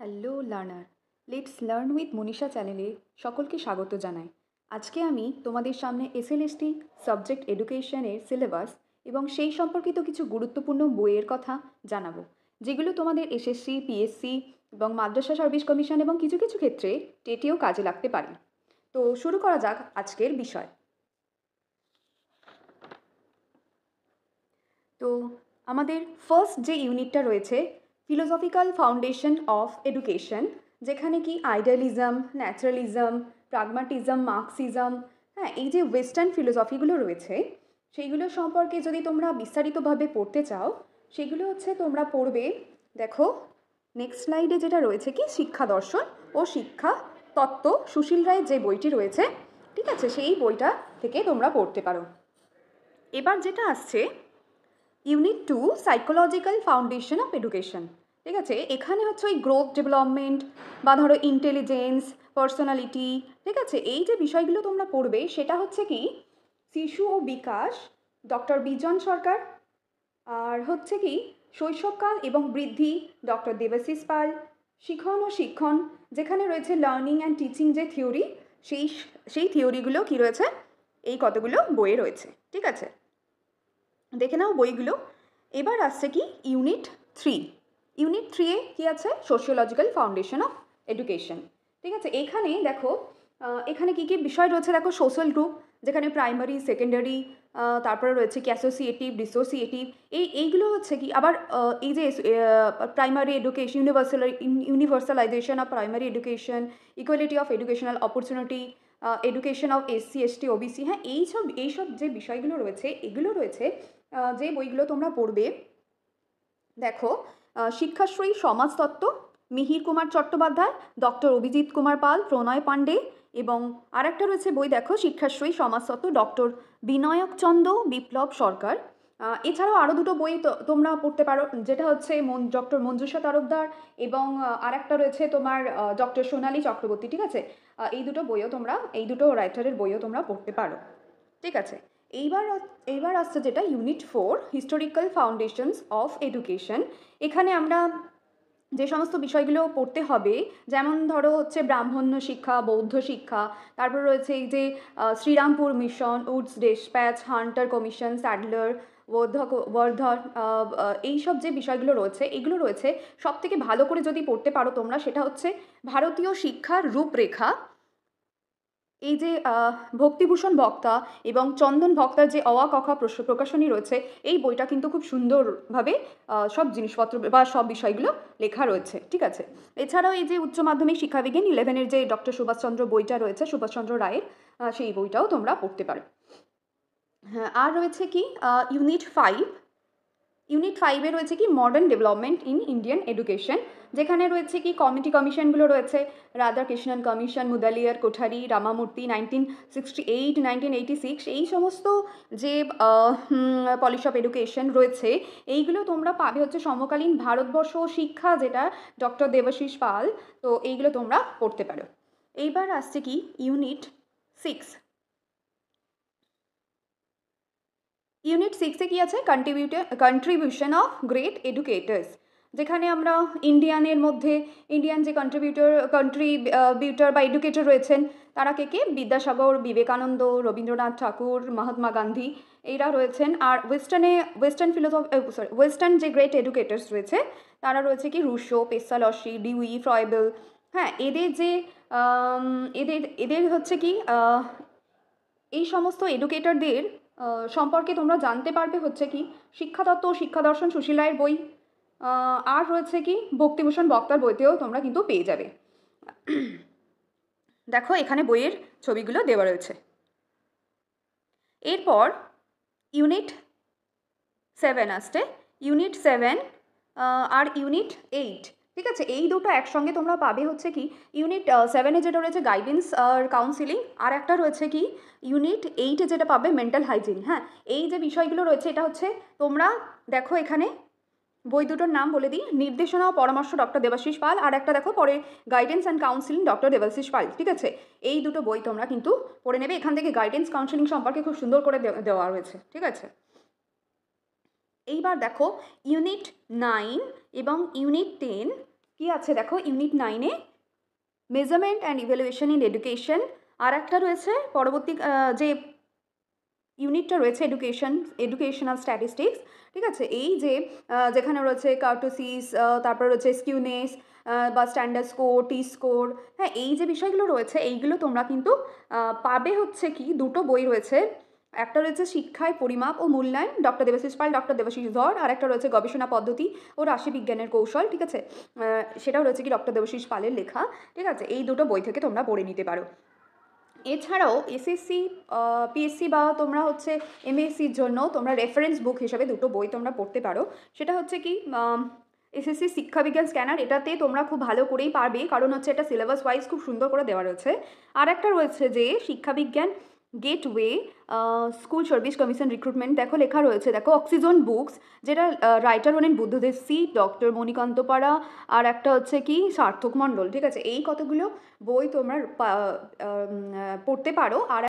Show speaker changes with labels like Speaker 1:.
Speaker 1: Hello learner, let's learn with Manisha চ্যানেলে সকলকে স্বাগত জানাই। আজকে আমি তোমাদের সামনে এসএলএসটি সাবজেক্ট এডুকেশনের সিলেবাস এবং সেই সম্পর্কিত কিছু গুরুত্বপূর্ণ বইয়ের কথা জানাবো, যেগুলো তোমাদের এসএসসি, পিএসসি এবং মাদ্রাসা সার্ভিস কমিশন এবং কিছু কিছু ক্ষেত্রে টেটেও কাজে লাগতে পারে। তো শুরু করা যাক আজকের বিষয়। তো আমাদের ফার্স্ট যে ইউনিটটা রয়েছে ফিলোসফিক্যাল ফাউন্ডেশন অফ এডুকেশন, যেখানে কি আইডিয়ালিজম, ন্যাচারালিজম, প্রাগমাটিজম, মার্কসিজম, হ্যাঁ, এই যে ওয়েস্টার্ন ফিলোসফিগুলো রয়েছে সেইগুলো সম্পর্কে যদি তোমরা বিস্তারিতভাবে পড়তে চাও, সেগুলো হচ্ছে তোমরা পড়বে। দেখো নেক্সট স্লাইডে যেটা রয়েছে কি শিক্ষা দর্শন ও শিক্ষা তত্ত্ব, সুশীল রায়ের যে বইটি রয়েছে, ঠিক আছে, সেই বইটা থেকে তোমরা পড়তে পারো। এবার যেটা আসছে unit 2 psychological foundation of education, ঠিক আছে। এখানে হচ্ছে ওই গ্রোথ ডেভেলপমেন্ট বা ধরো ইন্টেলিজেন্স, পার্সোনালিটি, ঠিক আছে, এই যে বিষয়গুলো তোমরা পড়বে সেটা হচ্ছে কি শিশু ও বিকাশ, ডক্টর বিজন সরকার। আর হচ্ছে কি শৈশবকাল এবং বৃদ্ধি, ডক্টর দেবাশিস পাল। শিখন ও শিক্ষণ, যেখানে রয়েছে লার্নিং অ্যান্ড টিচিং যে থিওরি, সেই সেই থিওরিগুলো কি রয়েছে এই কতগুলো বইয়ে রয়েছে, ঠিক আছে, দেখে নাও বইগুলো। এবার আসছে কি ইউনিট 3। ইউনিট 3-এ কী আছে সোশিওলজিক্যাল ফাউন্ডেশন অফ এডুকেশন, ঠিক আছে। এখানে দেখো এখানে কী কী বিষয় রয়েছে দেখো, সোশ্যাল গ্রুপ, যেখানে প্রাইমারি, সেকেন্ডারি, তারপরে রয়েছে কি অ্যাসোসিয়েটিভ, ডিসোসিয়েটিভ, এইগুলো হচ্ছে কি আবার এই যে primary education, universalization of primary education, equality of educational opportunity, education of SC, ST, OBC, হ্যাঁ, এইসব যে বিষয়গুলো রয়েছে এগুলো রয়েছে যে বইগুলো তোমরা পড়বে। দেখো শিক্ষাশ্রয়ী সমাজতত্ত্ব, মিহির কুমার চট্টোপাধ্যায়, ডক্টর অভিজিৎ কুমার পাল, প্রণয় পাণ্ডে, এবং আরেকটা রয়েছে বই দেখো শিক্ষাশ্রয়ী সমাজতত্ত্ব, ডক্টর বিনায়ক চন্দ্র বিপ্লব সরকার। এছাড়াও আরও দুটো বই তোমরা পড়তে পারো, যেটা হচ্ছে ডক্টর মঞ্জুষা তরফদার এবং আরেকটা রয়েছে তোমার ডক্টর সোনালী চক্রবর্তী, ঠিক আছে। এই দুটো রাইটারের বইও তোমরা পড়তে পারো, ঠিক আছে। এইবার আসছে যেটা unit 4 historical foundations of education. এখানে আমরা যে সমস্ত বিষয়গুলো পড়তে হবে, যেমন ধরো হচ্ছে ব্রাহ্মণ্য শিক্ষা, বৌদ্ধ শিক্ষা, তারপর রয়েছে এই যে Serampore Mission, Wood's Despatch, Hunter Commission, Sadler, Wardha, এইসব যে বিষয়গুলো রয়েছে এগুলো রয়েছে। সব থেকে ভালো করে যদি পড়তে পারো তোমরা সেটা হচ্ছে ভারতীয় শিক্ষার রূপরেখা। এই যে ভক্তিভূষণ বক্তা এবং চন্দন ভক্তার যে অওয়া কখা প্রকাশনী রয়েছে, এই বইটা কিন্তু খুব সুন্দরভাবে সব জিনিসপত্র বা সব বিষয়গুলো লেখা রয়েছে, ঠিক আছে। এছাড়াও এই যে উচ্চ মাধ্যমিক শিক্ষাবিজ্ঞান 11-এর যে ডক্টর সুভাষচন্দ্র বইটা রয়েছে, সুভাষচন্দ্র রায়ের, সেই বইটাও তোমরা পড়তে পারো। হ্যাঁ, আর রয়েছে কি ইউনিট 5। ইউনিট 5-এ রয়েছে কি modern development in Indian education, যেখানে রয়েছে কি কমিটি কমিশনগুলো রয়েছে, রাধাকৃষ্ণন কমিশন, মুদালিয়ার, কোঠারি, রামামূর্তি, 1968, 1986, এই সমস্ত যে পলিসি অফ এডুকেশন রয়েছে এইগুলো তোমরা পাবে হচ্ছে সমকালীন ভারতবর্ষ শিক্ষা, যেটা ডক্টর দেবাশিস পাল। তো এইগুলো তোমরা পড়তে পারো। এইবার আসছে কি ইউনিট 6। ইউনিট 6-এ কী আছে কন্ট্রিবিউশন অফ গ্রেট এডুকেটার্স, যেখানে আমরা ইন্ডিয়ান যে কন্ট্রিবিউটার বা এডুকেটর রয়েছেন তারা কে বিদ্যাসাগর, বিবেকানন্দ, রবীন্দ্রনাথ ঠাকুর, মহাত্মা গান্ধী, এরা রয়েছেন। আর ওয়েস্টার্ন যে গ্রেট এডুকেটার্স রয়েছে তারা রয়েছে কি রুশো, পেসালসি, ডিউই, ফ্রয়েবেল, হ্যাঁ, এদের যে এদের হচ্ছে কি এই সমস্ত এডুকেটরদের সম্পর্কে তোমরা জানতে পারবে হচ্ছে কি শিক্ষাতত্ত্ব, শিক্ষা দর্শন, সুশীল রায়ের বই, আর রয়েছে কি ভক্তিভূষণ বক্তার বইতেও তোমরা কিন্তু পেয়ে যাবে। দেখো এখানে বইয়ের ছবিগুলো দেওয়া রয়েছে। এরপর ইউনিট 7 আসছে। ইউনিট 7 আর ইউনিট 8, ঠিক আছে, এই দুটো একসঙ্গে তোমরা পাবে হচ্ছে কি ইউনিট 7-এ যেটা রয়েছে গাইডেন্স আর কাউন্সিলিং, আর একটা রয়েছে কি ইউনিট 8-এ যেটা পাবে মেন্টাল হাইজিন। হ্যাঁ, এই যে বিষয়গুলো রয়েছে এটা হচ্ছে তোমরা দেখো এখানে বই দুটোর নাম বলে দিই, নির্দেশনা ও পরামর্শ ডক্টর দেবাশিস পাল, আর একটা দেখো পরে guidance and counselling doctor Debashis Pal, ঠিক আছে। এই দুটো বই তোমরা কিন্তু পড়ে নেবে, এখান থেকে গাইডেন্স কাউন্সিলিং সম্পর্কে খুব সুন্দর করে দেওয়া রয়েছে, ঠিক আছে। এইবার দেখো ইউনিট 9 এবং ইউনিট 10 কি আছে দেখো ইউনিট 9-এ measurement and evaluation in education, আর একটা রয়েছে পরবর্তী যে ইউনিটটা রয়েছে এডুকেশনাল স্ট্যাটিস্টিক্স, ঠিক আছে। এই যে যেখানে রয়েছে কার্টোসিস, তারপর রয়েছে স্কিউনেস বা স্ট্যান্ডার্ড স্কোর, টি স্কোর, হ্যাঁ এই যে বিষয়গুলো রয়েছে এইগুলো তোমরা কিন্তু পাবে হচ্ছে কি দুটো বই রয়েছে। একটা রয়েছে শিক্ষায় পরিমাপ ও মূল্যায়ন, ডক্টর দেবাশিস পাল, ডক্টর দেবাশিস ধর, আর একটা রয়েছে গবেষণা পদ্ধতি ও রাশিবিজ্ঞানের কৌশল, ঠিক আছে। সেটাও রয়েছে কি ডক্টর দেবাশিস পালের লেখা, ঠিক আছে। এই দুটো বই থেকে তোমরা পড়ে নিতে পারো। এছাড়াও এসএসসি, পিএসসি বা তোমরা হচ্ছে এমএসসির জন্য তোমরা রেফারেন্স বুক হিসাবে দুটো বই তোমরা পড়তে পারো। সেটা হচ্ছে কি এসএসসি শিক্ষাবিজ্ঞান স্ক্যানার, এটাতে তোমরা খুব ভালো করেই পারবে, কারণ হচ্ছে এটা সিলেবাস ওয়াইজ খুব সুন্দর করে দেওয়া রয়েছে। আর একটা রয়েছে যে শিক্ষাবিজ্ঞান gateway school service commission recruitment, দেখো লেখা রয়েছে, দেখো অক্সিজন বুকস, যেটা রাইটার হলেন বুদ্ধদেব সি, ডক্টর মণিকান্ত পাড়া, আর একটা হচ্ছে কি সার্থক মণ্ডল, ঠিক আছে। এই কতগুলো বই তোমরা পড়তে পারো। আর